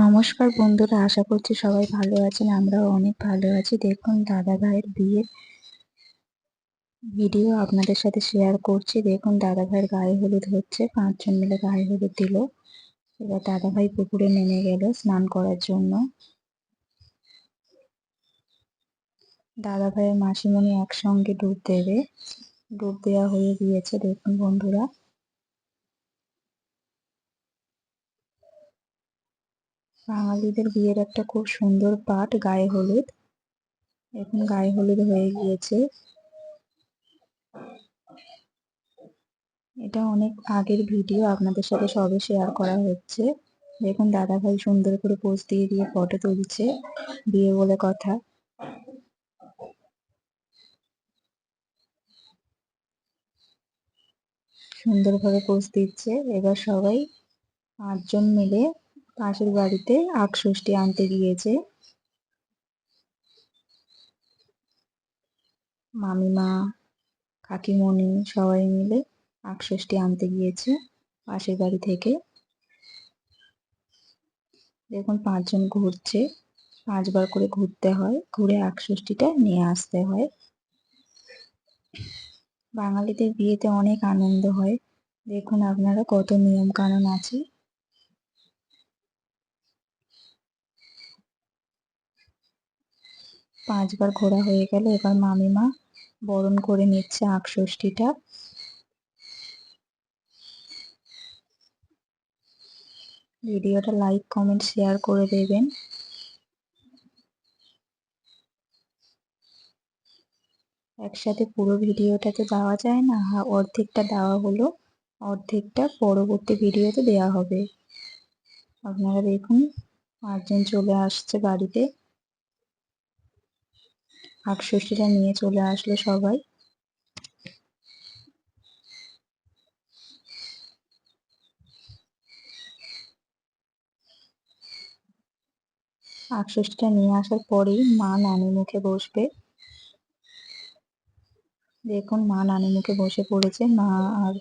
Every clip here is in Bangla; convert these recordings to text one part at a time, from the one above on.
নমস্কার বন্ধুরা, আশা করছি সবাই ভালো আছেন। আমরাও অনেক ভালো আছি। দেখুন, দাদা ভাইয়ের বিয়ের ভিডিও আপনাদের সাথে শেয়ার করছি। দেখুন, দাদা ভাইয়ের গায়ে হলুদ হচ্ছে, 5 জন মিলে গায়ে হলুদ দিল। এবার দাদা ভাই পুকুরে নেমে গেল স্নান করার জন্য। দাদা ভাইয়ের মাসিমণি একসঙ্গে ডুব দেবে, ডুব দেওয়া হয়ে গিয়েছে। দেখুন বন্ধুরা, বাঙালিদের বিয়ের একটা খুব সুন্দর পাঠ গায়ে হলুদ। এখন গায়ে হলুদ হয়ে গিয়েছে। এটা অনেক আগের ভিডিও, আপনাদের সাথে সবে শেয়ার করা হচ্ছে। দেখুন, দাদা ভাই সুন্দর করে পোজ দিয়ে দিয়ে ফটো তুলছে, বিয়ে বলে কথা। সুন্দরভাবে পোজ দিচ্ছে। এবার সবাই 5 জন মিলে পাশের বাড়িতে আখষষ্ঠী আনতে গিয়েছে। মামিমা, কাকিমণি সবাই মিলে আখষষ্ঠী আনতে গিয়েছে পাশের বাড়ি থেকে। দেখুন, 5 জন ঘুরছে, 5বার করে ঘুরতে হয়, ঘুরে আখষষ্ঠীটা নিয়ে আসতে হয়। বাঙালিদের বিয়েতে অনেক আনন্দ হয়। দেখুন আপনারা কত নিয়ম কানুন আছে। 5বার ঘোরা হয়ে গেল। এবার মামিমা বরণ করে নিচ্ছে আখষষ্ঠীটা। ভিডিওটা লাইক কমেন্ট শেয়ার করে দেবেন। একসাথে পুরো ভিডিওটা তো দেওয়া যায় না, অর্ধেকটা দেওয়া হলো, অর্ধেকটা পরবর্তী ভিডিওতে দেওয়া হবে। আপনারা দেখুন, 5 জন চলে আসছে বাড়িতে, আখষষ্ঠীটা নিয়ে চলে আসলো সবাই। আখষষ্ঠীটা নিয়ে আসার পরেই মা নানি মুখে বসবে। দেখুন, মা নানি মুখে বসে পড়েছে। মা আর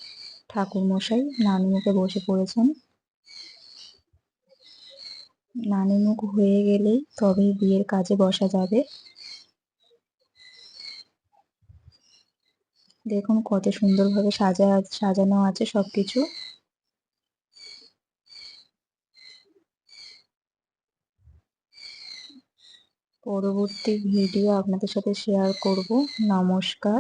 ঠাকুর মশাই নানি মুখে বসে পড়েছেন। নানি মুখ হয়ে গেলেই তবেই বিয়ের কাজে বসা যাবে। দেখুন কত সুন্দরভাবে সাজানো আছে সবকিছু। পরবর্তী ভিডিও আপনাদের সাথে শেয়ার করব। নমস্কার।